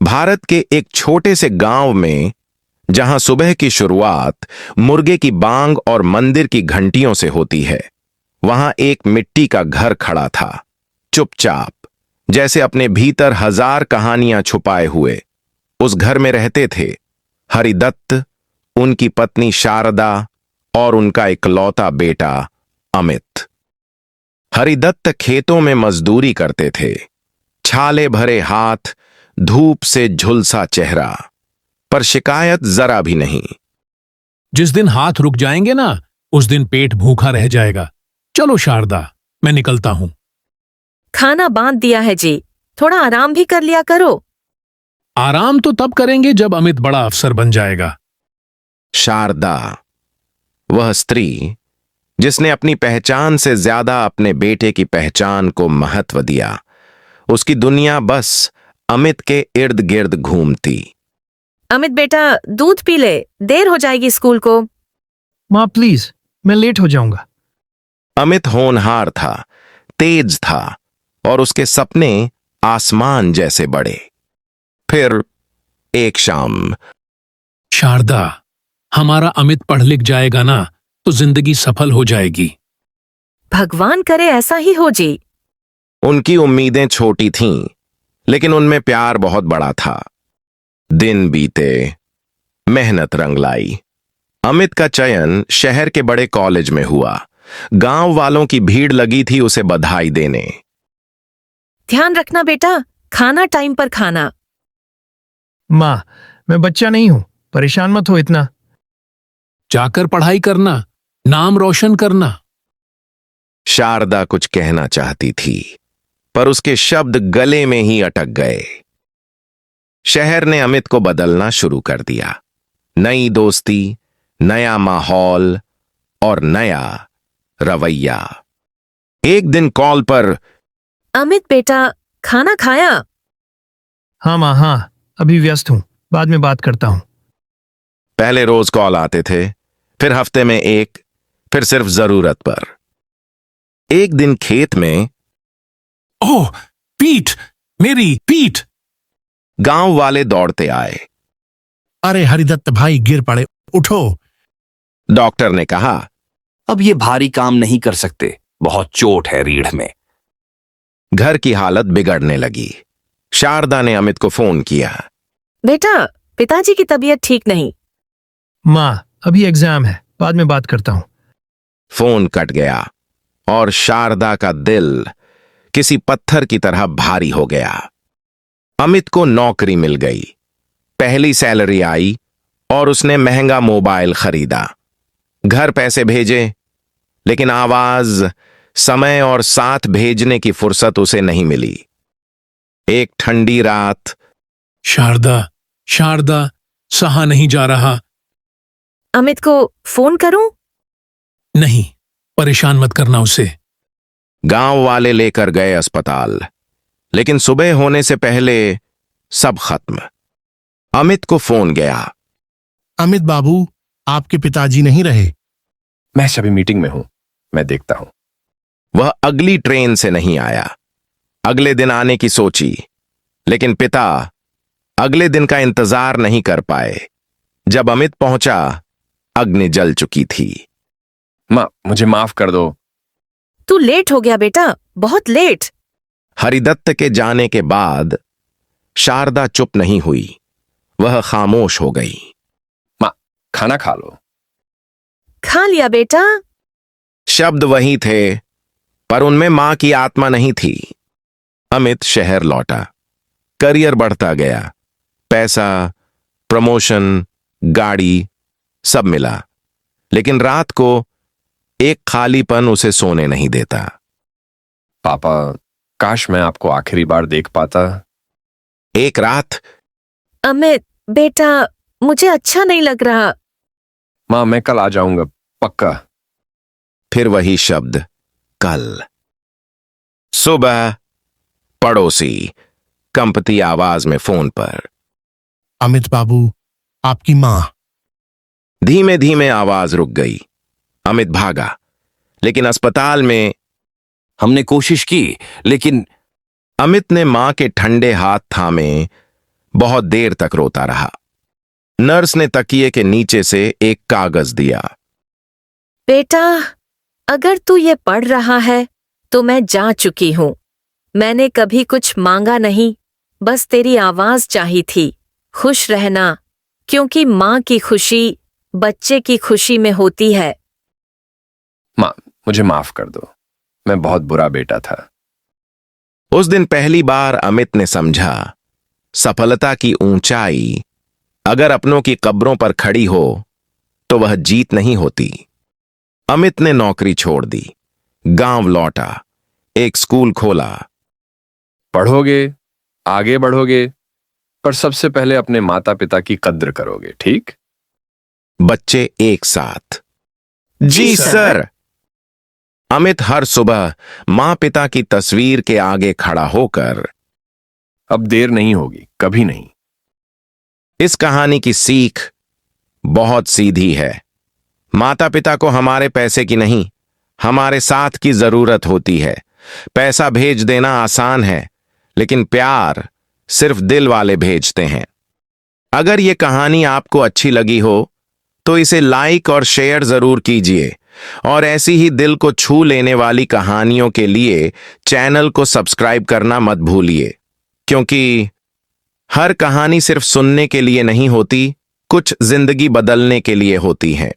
भारत के एक छोटे से गांव में, जहां सुबह की शुरुआत मुर्गे की बांग और मंदिर की घंटियों से होती है, वहां एक मिट्टी का घर खड़ा था, चुपचाप, जैसे अपने भीतर हजार कहानियां छुपाए हुए। उस घर में रहते थे हरिदत्त, उनकी पत्नी शारदा और उनका इकलौता बेटा अमित। हरिदत्त खेतों में मजदूरी करते थे, छाले भरे हाथ, धूप से झुलसा चेहरा, पर शिकायत जरा भी नहीं। जिस दिन हाथ रुक जाएंगे ना, उस दिन पेट भूखा रह जाएगा। चलो शारदा, मैं निकलता हूं। खाना बांध दिया है जी, थोड़ा आराम भी कर लिया करो। आराम तो तब करेंगे जब अमित बड़ा अफसर बन जाएगा। शारदा, वह स्त्री जिसने अपनी पहचान से ज्यादा अपने बेटे की पहचान को महत्व दिया, उसकी दुनिया बस अमित के इर्द गिर्द घूमती। अमित बेटा, दूध पी ले, देर हो जाएगी स्कूल को। माँ प्लीज, मैं लेट हो जाऊंगा। अमित होनहार था, तेज था, और उसके सपने आसमान जैसे बड़े। फिर एक शाम, शारदा, हमारा अमित पढ़ लिख जाएगा ना, तो जिंदगी सफल हो जाएगी। भगवान करे ऐसा ही हो जी। उनकी उम्मीदें छोटी थीं, लेकिन उनमें प्यार बहुत बड़ा था। दिन बीते, मेहनत रंग लाई। अमित का चयन शहर के बड़े कॉलेज में हुआ। गांव वालों की भीड़ लगी थी उसे बधाई देने। ध्यान रखना बेटा, खाना टाइम पर खाना। माँ, मैं बच्चा नहीं हूं, परेशान मत हो इतना। जाकर पढ़ाई करना, नाम रोशन करना। शारदा कुछ कहना चाहती थी, पर उसके शब्द गले में ही अटक गए। शहर ने अमित को बदलना शुरू कर दिया। नई दोस्ती, नया माहौल और नया रवैया। एक दिन कॉल पर, अमित बेटा, खाना खाया? हाँ माँ, हाँ, अभी व्यस्त हूं, बाद में बात करता हूं। पहले रोज कॉल आते थे, फिर हफ्ते में एक, फिर सिर्फ जरूरत पर। एक दिन खेत में, ओह, पीठ, मेरी पीठ। गांव वाले दौड़ते आए। अरे हरिदत्त भाई, गिर पड़े, उठो। डॉक्टर ने कहा, अब ये भारी काम नहीं कर सकते, बहुत चोट है रीढ़ में। घर की हालत बिगड़ने लगी। शारदा ने अमित को फोन किया। बेटा, पिताजी की तबीयत ठीक नहीं। माँ, अभी एग्जाम है, बाद में बात करता हूं। फोन कट गया और शारदा का दिल किसी पत्थर की तरह भारी हो गया। अमित को नौकरी मिल गई, पहली सैलरी आई और उसने महंगा मोबाइल खरीदा। घर पैसे भेजे, लेकिन आवाज, समय और साथ भेजने की फुर्सत उसे नहीं मिली। एक ठंडी रात, शारदा, शारदा, सहा नहीं जा रहा। अमित को फोन करूं? नहीं, परेशान मत करना उसे। गांव वाले लेकर गए अस्पताल, लेकिन सुबह होने से पहले सब खत्म। अमित को फोन गया। अमित बाबू, आपके पिताजी नहीं रहे। मैं अभी मीटिंग में हूं, मैं देखता हूं। वह अगली ट्रेन से नहीं आया। अगले दिन आने की सोची, लेकिन पिता अगले दिन का इंतजार नहीं कर पाए। जब अमित पहुंचा, अग्नि जल चुकी थी। मां, मुझे माफ कर दो। तू लेट हो गया बेटा, बहुत लेट। हरिदत्त के जाने के बाद शारदा चुप नहीं हुई, वह खामोश हो गई। मां, खाना खा लो। खा लिया बेटा। शब्द वही थे, पर उनमें मां की आत्मा नहीं थी। अमित शहर लौटा। करियर बढ़ता गया, पैसा, प्रमोशन, गाड़ी, सब मिला, लेकिन रात को एक खालीपन उसे सोने नहीं देता। पापा, काश मैं आपको आखिरी बार देख पाता। एक रात, अमित बेटा, मुझे अच्छा नहीं लग रहा। मां, मैं कल आ जाऊंगा, पक्का। फिर वही शब्द, कल। सुबह, पड़ोसी कंपती आवाज में फोन पर, अमित बाबू, आपकी मां। धीमे धीमे आवाज रुक गई। अमित भागा, लेकिन अस्पताल में हमने कोशिश की, लेकिन अमित ने मां के ठंडे हाथ थामे, बहुत देर तक रोता रहा। नर्स ने तकिए के नीचे से एक कागज दिया। बेटा, अगर तू ये पढ़ रहा है तो मैं जा चुकी हूँ। मैंने कभी कुछ मांगा नहीं, बस तेरी आवाज चाही थी। खुश रहना, क्योंकि माँ की खुशी बच्चे की खुशी में होती है। माँ, मुझे माफ कर दो, मैं बहुत बुरा बेटा था। उस दिन पहली बार अमित ने समझा, सफलता की ऊंचाई अगर अपनों की कब्रों पर खड़ी हो तो वह जीत नहीं होती। अमित ने नौकरी छोड़ दी, गांव लौटा, एक स्कूल खोला। पढ़ोगे, आगे बढ़ोगे, पर सबसे पहले अपने माता पिता की कद्र करोगे, ठीक? बच्चे एक साथ। जी सर। अमित हर सुबह मां पिता की तस्वीर के आगे खड़ा होकर, अब देर नहीं होगी, कभी नहीं। इस कहानी की सीख बहुत सीधी है। माता पिता को हमारे पैसे की नहीं, हमारे साथ की जरूरत होती है। पैसा भेज देना आसान है, लेकिन प्यार सिर्फ दिल वाले भेजते हैं। अगर यह कहानी आपको अच्छी लगी हो तो इसे लाइक और शेयर जरूर कीजिए, और ऐसी ही दिल को छू लेने वाली कहानियों के लिए चैनल को सब्सक्राइब करना मत भूलिए, क्योंकि हर कहानी सिर्फ सुनने के लिए नहीं होती, कुछ जिंदगी बदलने के लिए होती है।